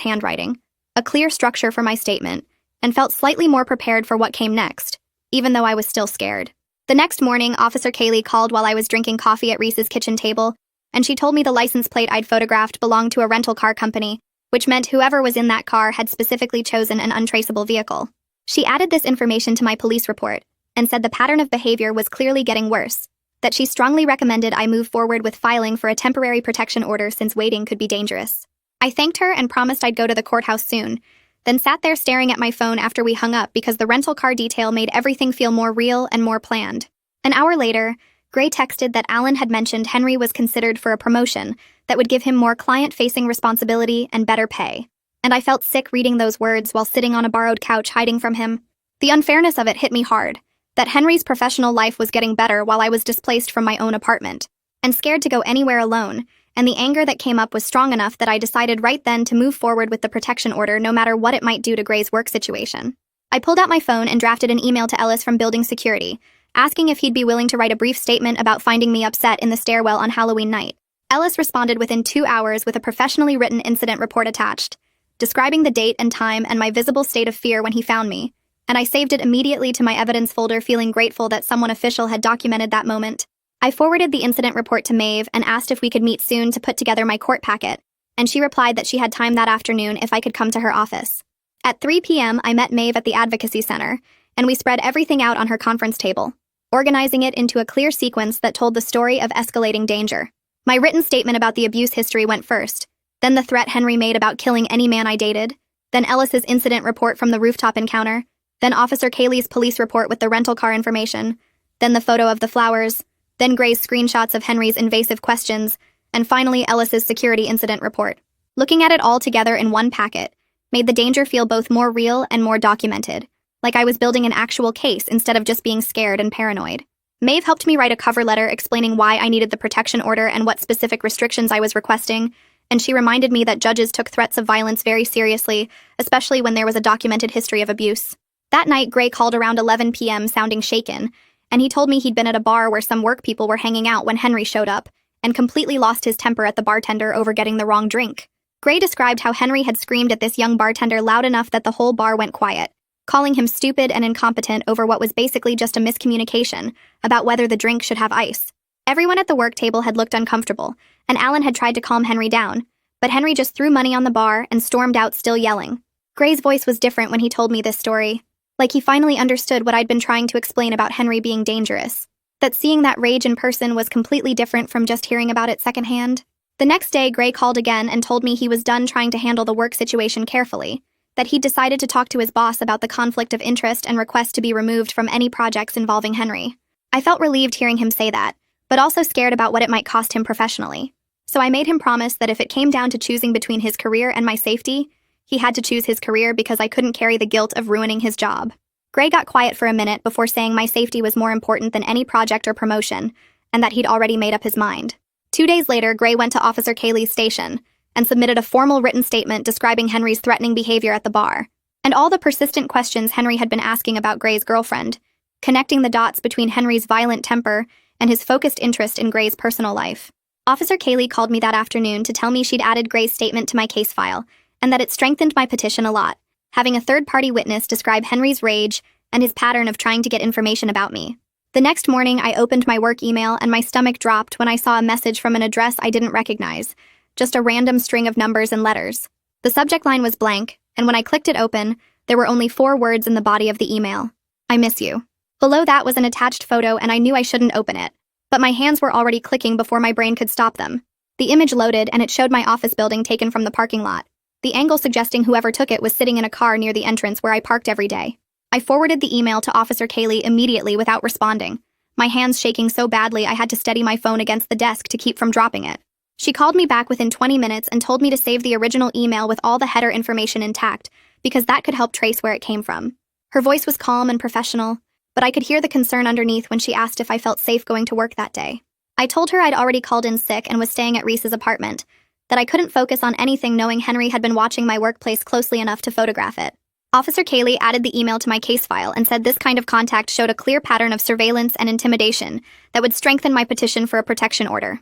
handwriting, a clear structure for my statement, and felt slightly more prepared for what came next, even though I was still scared. The next morning, Officer Kaylee called while I was drinking coffee at Reese's kitchen table, and she told me the license plate I'd photographed belonged to a rental car company, which meant whoever was in that car had specifically chosen an untraceable vehicle. She added this information to my police report and said the pattern of behavior was clearly getting worse, that she strongly recommended I move forward with filing for a temporary protection order since waiting could be dangerous. I thanked her and promised I'd go to the courthouse soon, then sat there staring at my phone after we hung up because the rental car detail made everything feel more real and more planned. An hour later, Gray texted that Alan had mentioned Henry was considered for a promotion that would give him more client-facing responsibility and better pay. And I felt sick reading those words while sitting on a borrowed couch hiding from him. The unfairness of it hit me hard, that Henry's professional life was getting better while I was displaced from my own apartment, and scared to go anywhere alone, and the anger that came up was strong enough that I decided right then to move forward with the protection order no matter what it might do to Gray's work situation. I pulled out my phone and drafted an email to Ellis from building security, asking if he'd be willing to write a brief statement about finding me upset in the stairwell on Halloween night. Ellis responded within 2 hours with a professionally written incident report attached, describing the date and time and my visible state of fear when he found me, and I saved it immediately to my evidence folder feeling grateful that someone official had documented that moment. I forwarded the incident report to Maeve and asked if we could meet soon to put together my court packet, and she replied that she had time that afternoon if I could come to her office. At 3 p.m., I met Maeve at the Advocacy Center, and we spread everything out on her conference table, organizing it into a clear sequence that told the story of escalating danger. My written statement about the abuse history went first, then the threat Henry made about killing any man I dated, then Ellis's incident report from the rooftop encounter, then Officer Kaylee's police report with the rental car information, then the photo of the flowers, then Gray's screenshots of Henry's invasive questions, and finally Ellis's security incident report. Looking at it all together in one packet made the danger feel both more real and more documented, like I was building an actual case instead of just being scared and paranoid. Maeve helped me write a cover letter explaining why I needed the protection order and what specific restrictions I was requesting, and she reminded me that judges took threats of violence very seriously, especially when there was a documented history of abuse. That night, Gray called around 11 p.m. sounding shaken, and he told me he'd been at a bar where some work people were hanging out when Henry showed up, and completely lost his temper at the bartender over getting the wrong drink. Gray described how Henry had screamed at this young bartender loud enough that the whole bar went quiet, calling him stupid and incompetent over what was basically just a miscommunication about whether the drink should have ice. Everyone at the work table had looked uncomfortable, and Alan had tried to calm Henry down, but Henry just threw money on the bar and stormed out still yelling. Gray's voice was different when he told me this story, like he finally understood what I'd been trying to explain about Henry being dangerous, that seeing that rage in person was completely different from just hearing about it secondhand. The next day, Gray called again and told me he was done trying to handle the work situation carefully, that he'd decided to talk to his boss about the conflict of interest and request to be removed from any projects involving Henry. I felt relieved hearing him say that, but also scared about what it might cost him professionally. So I made him promise that if it came down to choosing between his career and my safety, he had to choose his career because I couldn't carry the guilt of ruining his job. Gray got quiet for a minute before saying my safety was more important than any project or promotion, and that he'd already made up his mind. 2 days later, Gray went to Officer Kaylee's station and submitted a formal written statement describing Henry's threatening behavior at the bar, and all the persistent questions Henry had been asking about Gray's girlfriend, connecting the dots between Henry's violent temper and his focused interest in Gray's personal life. Officer Kaylee called me that afternoon to tell me she'd added Gray's statement to my case file, and that it strengthened my petition a lot, having a third-party witness describe Henry's rage and his pattern of trying to get information about me. The next morning, I opened my work email and my stomach dropped when I saw a message from an address I didn't recognize, just a random string of numbers and letters. The subject line was blank, and when I clicked it open, there were only 4 words in the body of the email. I miss you. Below that was an attached photo and I knew I shouldn't open it, but my hands were already clicking before my brain could stop them. The image loaded, and it showed my office building taken from the parking lot, the angle suggesting whoever took it was sitting in a car near the entrance where I parked every day. I forwarded the email to Officer Kaylee immediately without responding, my hands shaking so badly I had to steady my phone against the desk to keep from dropping it. She called me back within 20 minutes and told me to save the original email with all the header information intact, because that could help trace where it came from. Her voice was calm and professional, but I could hear the concern underneath when she asked if I felt safe going to work that day. I told her I'd already called in sick and was staying at Reese's apartment, that I couldn't focus on anything knowing Henry had been watching my workplace closely enough to photograph it. Officer Kaylee added the email to my case file and said this kind of contact showed a clear pattern of surveillance and intimidation that would strengthen my petition for a protection order.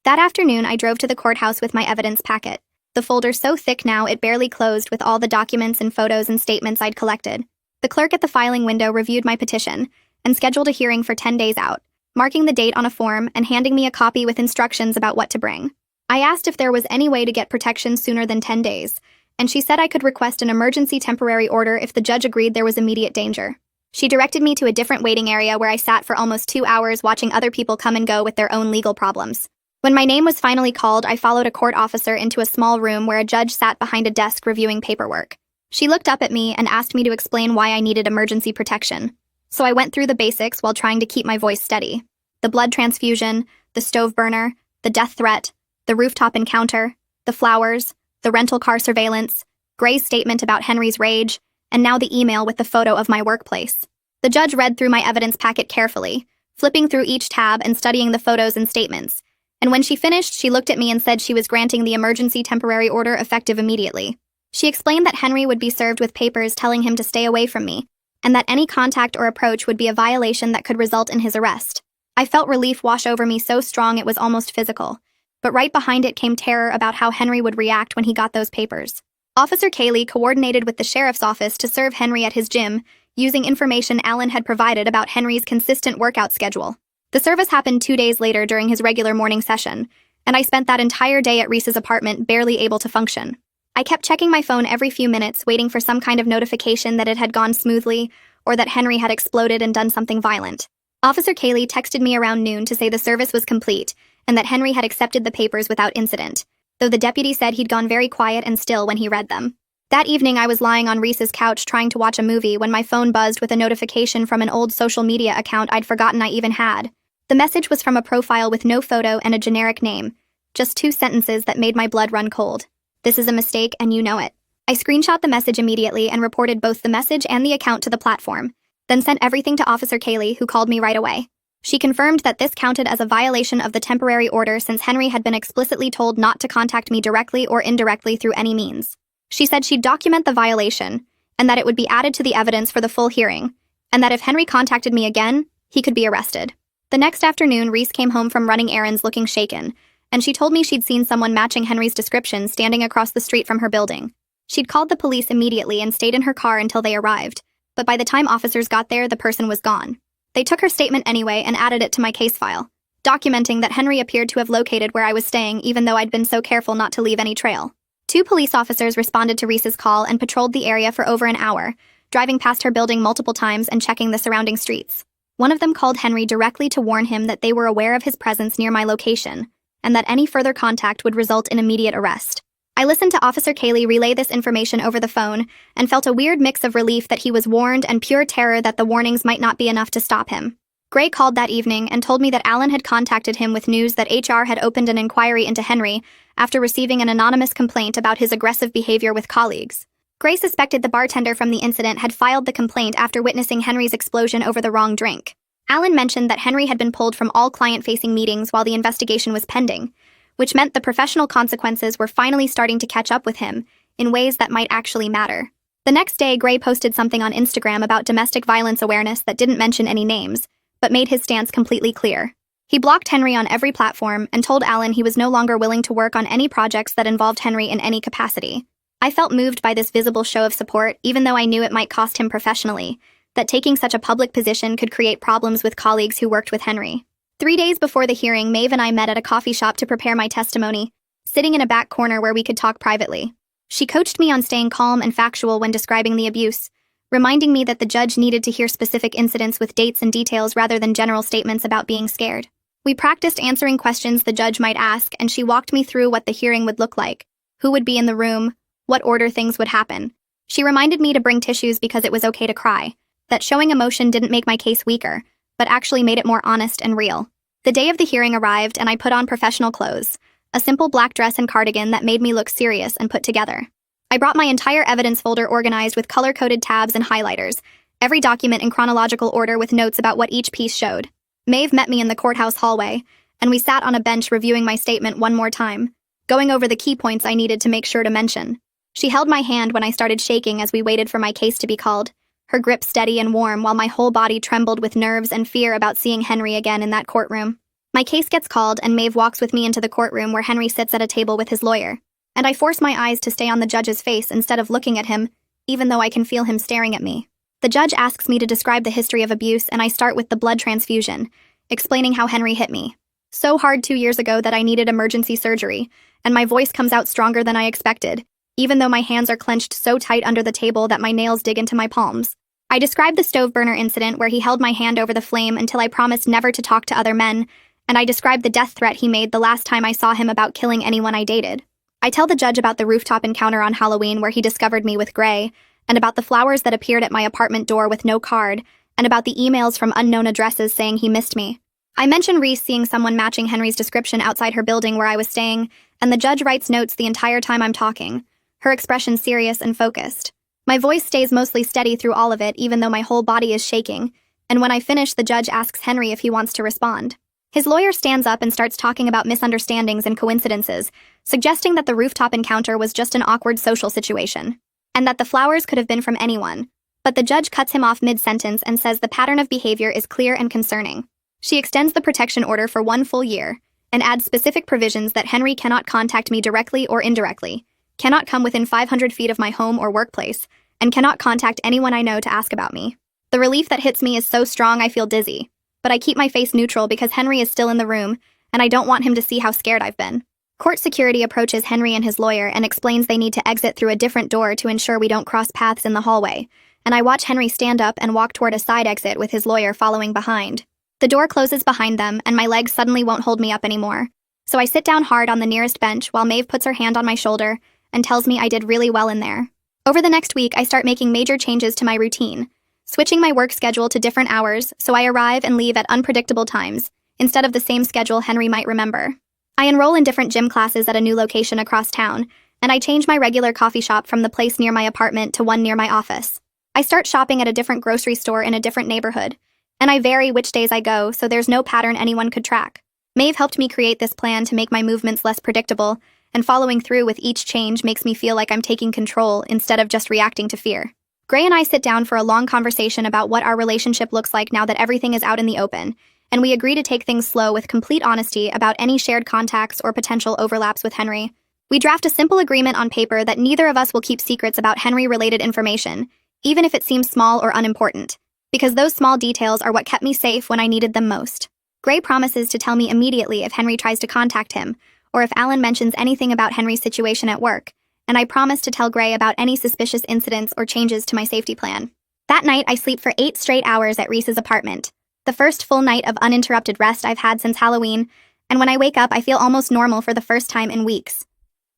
That afternoon, I drove to the courthouse with my evidence packet, the folder so thick now it barely closed with all the documents and photos and statements I'd collected. The clerk at the filing window reviewed my petition and scheduled a hearing for 10 days out, marking the date on a form and handing me a copy with instructions about what to bring. I asked if there was any way to get protection sooner than 10 days, and she said I could request an emergency temporary order if the judge agreed there was immediate danger. She directed me to a different waiting area where I sat for almost 2 hours watching other people come and go with their own legal problems. When my name was finally called, I followed a court officer into a small room where a judge sat behind a desk reviewing paperwork. She looked up at me and asked me to explain why I needed emergency protection. So I went through the basics while trying to keep my voice steady. The blood transfusion, the stove burner, the death threat, the rooftop encounter, the flowers, the rental car surveillance, Gray's statement about Henry's rage, and now the email with the photo of my workplace. The judge read through my evidence packet carefully, flipping through each tab and studying the photos and statements. And when she finished, she looked at me and said she was granting the emergency temporary order effective immediately. She explained that Henry would be served with papers telling him to stay away from me, and that any contact or approach would be a violation that could result in his arrest. I felt relief wash over me so strong it was almost physical, but right behind it came terror about how Henry would react when he got those papers. Officer Kaylee coordinated with the sheriff's office to serve Henry at his gym, using information Alan had provided about Henry's consistent workout schedule. The service happened 2 days later during his regular morning session, and I spent that entire day at Reese's apartment barely able to function. I kept checking my phone every few minutes, waiting for some kind of notification that it had gone smoothly or that Henry had exploded and done something violent. Officer Kaylee texted me around noon to say the service was complete and that Henry had accepted the papers without incident, though the deputy said he'd gone very quiet and still when he read them. That evening, I was lying on Reese's couch trying to watch a movie when my phone buzzed with a notification from an old social media account I'd forgotten I even had. The message was from a profile with no photo and a generic name, just 2 sentences that made my blood run cold. This is a mistake and you know it. I screenshot the message immediately and reported both the message and the account to the platform, then sent everything to Officer Kaylee, who called me right away. She confirmed that this counted as a violation of the temporary order since Henry had been explicitly told not to contact me directly or indirectly through any means. She said she'd document the violation, and that it would be added to the evidence for the full hearing, and that if Henry contacted me again, he could be arrested. The next afternoon, Reese came home from running errands looking shaken, and she told me she'd seen someone matching Henry's description standing across the street from her building. She'd called the police immediately and stayed in her car until they arrived, but by the time officers got there, the person was gone. They took her statement anyway and added it to my case file, documenting that Henry appeared to have located where I was staying even though I'd been so careful not to leave any trail. 2 police officers responded to Reese's call and patrolled the area for over an hour, driving past her building multiple times and checking the surrounding streets. One of them called Henry directly to warn him that they were aware of his presence near my location, and that any further contact would result in immediate arrest. I listened to Officer Kaylee relay this information over the phone and felt a weird mix of relief that he was warned and pure terror that the warnings might not be enough to stop him. Gray called that evening and told me that Alan had contacted him with news that HR had opened an inquiry into Henry after receiving an anonymous complaint about his aggressive behavior with colleagues. Gray suspected the bartender from the incident had filed the complaint after witnessing Henry's explosion over the wrong drink. Alan mentioned that Henry had been pulled from all client-facing meetings while the investigation was pending, which meant the professional consequences were finally starting to catch up with him in ways that might actually matter. The next day, Gray posted something on Instagram about domestic violence awareness that didn't mention any names, but made his stance completely clear. He blocked Henry on every platform and told Alan he was no longer willing to work on any projects that involved Henry in any capacity. I felt moved by this visible show of support, even though I knew it might cost him professionally, that taking such a public position could create problems with colleagues who worked with Henry. 3 days before the hearing, Maeve and I met at a coffee shop to prepare my testimony, sitting in a back corner where we could talk privately. She coached me on staying calm and factual when describing the abuse, reminding me that the judge needed to hear specific incidents with dates and details rather than general statements about being scared. We practiced answering questions the judge might ask, and she walked me through what the hearing would look like, who would be in the room, what order things would happen. She reminded me to bring tissues because it was okay to cry, that showing emotion didn't make my case weaker, but actually made it more honest and real. The day of the hearing arrived, and I put on professional clothes, a simple black dress and cardigan that made me look serious and put together. I brought my entire evidence folder organized with color-coded tabs and highlighters, every document in chronological order with notes about what each piece showed. Maeve met me in the courthouse hallway, and we sat on a bench reviewing my statement one more time, going over the key points I needed to make sure to mention. She held my hand when I started shaking as we waited for my case to be called, her grip steady and warm while my whole body trembled with nerves and fear about seeing Henry again in that courtroom. My case gets called, and Maeve walks with me into the courtroom where Henry sits at a table with his lawyer, and I force my eyes to stay on the judge's face instead of looking at him, even though I can feel him staring at me. The judge asks me to describe the history of abuse, and I start with the blood transfusion, explaining how Henry hit me so hard 2 years ago that I needed emergency surgery, and my voice comes out stronger than I expected, even though my hands are clenched so tight under the table that my nails dig into my palms. I described the stove burner incident where he held my hand over the flame until I promised never to talk to other men, and I described the death threat he made the last time I saw him about killing anyone I dated. I tell the judge about the rooftop encounter on Halloween where he discovered me with Gray, and about the flowers that appeared at my apartment door with no card, and about the emails from unknown addresses saying he missed me. I mention Reese seeing someone matching Henry's description outside her building where I was staying, and the judge writes notes the entire time I'm talking, her expression serious and focused. My voice stays mostly steady through all of it, even though my whole body is shaking, and when I finish, the judge asks Henry if he wants to respond. His lawyer stands up and starts talking about misunderstandings and coincidences, suggesting that the rooftop encounter was just an awkward social situation, and that the flowers could have been from anyone. But the judge cuts him off mid-sentence and says the pattern of behavior is clear and concerning. She extends the protection order for 1 full year, and adds specific provisions that Henry cannot contact me directly or indirectly, cannot come within 500 feet of my home or workplace, and cannot contact anyone I know to ask about me. The relief that hits me is so strong I feel dizzy, but I keep my face neutral because Henry is still in the room, and I don't want him to see how scared I've been. Court security approaches Henry and his lawyer and explains they need to exit through a different door to ensure we don't cross paths in the hallway, and I watch Henry stand up and walk toward a side exit with his lawyer following behind. The door closes behind them, and my legs suddenly won't hold me up anymore, so I sit down hard on the nearest bench while Maeve puts her hand on my shoulder and tells me I did really well in there. Over the next week, I start making major changes to my routine, switching my work schedule to different hours so I arrive and leave at unpredictable times, instead of the same schedule Henry might remember. I enroll in different gym classes at a new location across town, and I change my regular coffee shop from the place near my apartment to one near my office. I start shopping at a different grocery store in a different neighborhood, and I vary which days I go so there's no pattern anyone could track. Maeve helped me create this plan to make my movements less predictable, and following through with each change makes me feel like I'm taking control instead of just reacting to fear. Gray and I sit down for a long conversation about what our relationship looks like now that everything is out in the open, and we agree to take things slow with complete honesty about any shared contacts or potential overlaps with Henry. We draft a simple agreement on paper that neither of us will keep secrets about Henry-related information, even if it seems small or unimportant, because those small details are what kept me safe when I needed them most. Gray promises to tell me immediately if Henry tries to contact him, or if Alan mentions anything about Henry's situation at work, and I promise to tell Gray about any suspicious incidents or changes to my safety plan. That night, I sleep for 8 straight hours at Reese's apartment, the first full night of uninterrupted rest I've had since Halloween, and when I wake up, I feel almost normal for the first time in weeks.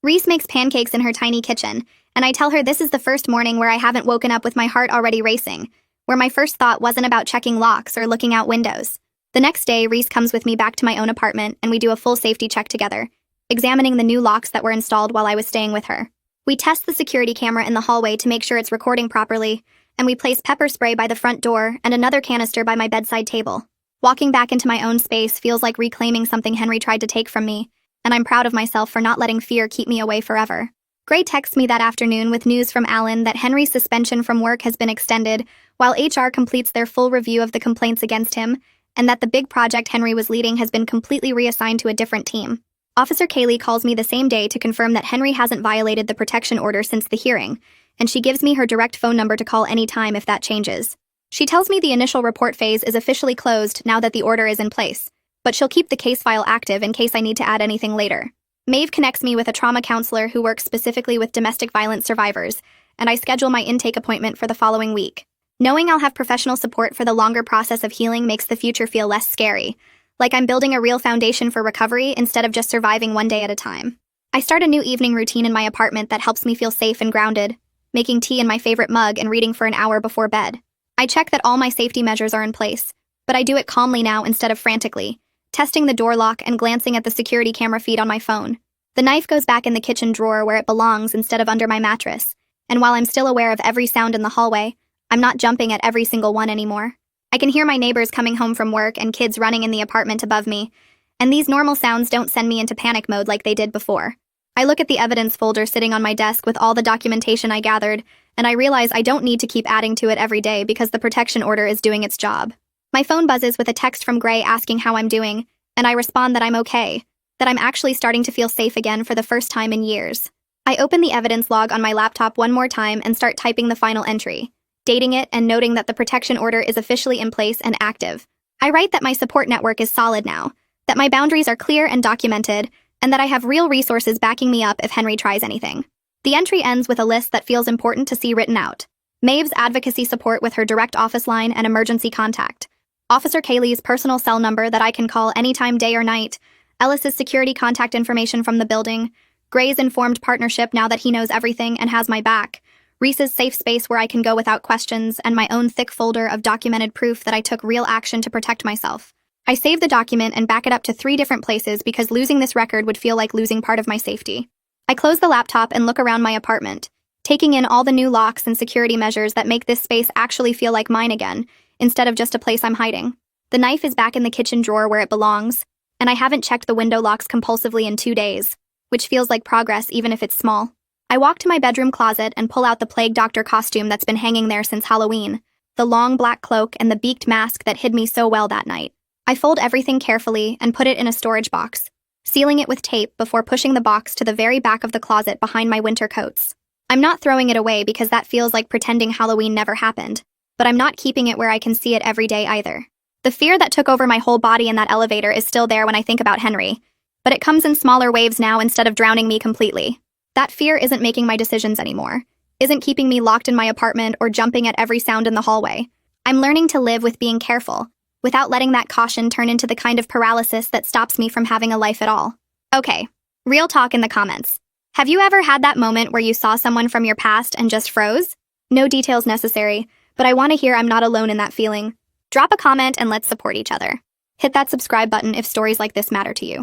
Reese makes pancakes in her tiny kitchen, and I tell her this is the first morning where I haven't woken up with my heart already racing, where my first thought wasn't about checking locks or looking out windows. The next day, Reese comes with me back to my own apartment, and we do a full safety check together, examining the new locks that were installed while I was staying with her. We test the security camera in the hallway to make sure it's recording properly, and we place pepper spray by the front door and another canister by my bedside table. Walking back into my own space feels like reclaiming something Henry tried to take from me, and I'm proud of myself for not letting fear keep me away forever. Gray texts me that afternoon with news from Alan that Henry's suspension from work has been extended, while HR completes their full review of the complaints against him, and that the big project Henry was leading has been completely reassigned to a different team. Officer Kaylee calls me the same day to confirm that Henry hasn't violated the protection order since the hearing, and she gives me her direct phone number to call any time if that changes. She tells me the initial report phase is officially closed now that the order is in place, but she'll keep the case file active in case I need to add anything later. Maeve connects me with a trauma counselor who works specifically with domestic violence survivors, and I schedule my intake appointment for the following week. Knowing I'll have professional support for the longer process of healing makes the future feel less scary, like I'm building a real foundation for recovery instead of just surviving one day at a time. I start a new evening routine in my apartment that helps me feel safe and grounded, making tea in my favorite mug and reading for an hour before bed. I check that all my safety measures are in place, but I do it calmly now instead of frantically, testing the door lock and glancing at the security camera feed on my phone. The knife goes back in the kitchen drawer where it belongs instead of under my mattress, and while I'm still aware of every sound in the hallway, I'm not jumping at every single one anymore. I can hear my neighbors coming home from work and kids running in the apartment above me, and these normal sounds don't send me into panic mode like they did before. I look at the evidence folder sitting on my desk with all the documentation I gathered, and I realize I don't need to keep adding to it every day because the protection order is doing its job. My phone buzzes with a text from Gray asking how I'm doing, and I respond that I'm okay, that I'm actually starting to feel safe again for the first time in years. I open the evidence log on my laptop one more time and start typing the final entry, dating it and noting that the protection order is officially in place and active. I write that my support network is solid now, that my boundaries are clear and documented, and that I have real resources backing me up if Henry tries anything. The entry ends with a list that feels important to see written out. Maeve's advocacy support with her direct office line and emergency contact. Officer Kaylee's personal cell number that I can call anytime day or night. Ellis's security contact information from the building. Gray's informed partnership now that he knows everything and has my back. Reese's safe space where I can go without questions, and my own thick folder of documented proof that I took real action to protect myself. I save the document and back it up to 3 different places because losing this record would feel like losing part of my safety. I close the laptop and look around my apartment, taking in all the new locks and security measures that make this space actually feel like mine again, instead of just a place I'm hiding. The knife is back in the kitchen drawer where it belongs, and I haven't checked the window locks compulsively in 2 days, which feels like progress even if it's small. I walk to my bedroom closet and pull out the Plague Doctor costume that's been hanging there since Halloween, the long black cloak and the beaked mask that hid me so well that night. I fold everything carefully and put it in a storage box, sealing it with tape before pushing the box to the very back of the closet behind my winter coats. I'm not throwing it away because that feels like pretending Halloween never happened, but I'm not keeping it where I can see it every day either. The fear that took over my whole body in that elevator is still there when I think about Henry, but it comes in smaller waves now instead of drowning me completely. That fear isn't making my decisions anymore, isn't keeping me locked in my apartment or jumping at every sound in the hallway. I'm learning to live with being careful, without letting that caution turn into the kind of paralysis that stops me from having a life at all. Okay, real talk in the comments. Have you ever had that moment where you saw someone from your past and just froze? No details necessary, but I want to hear I'm not alone in that feeling. Drop a comment and let's support each other. Hit that subscribe button if stories like this matter to you.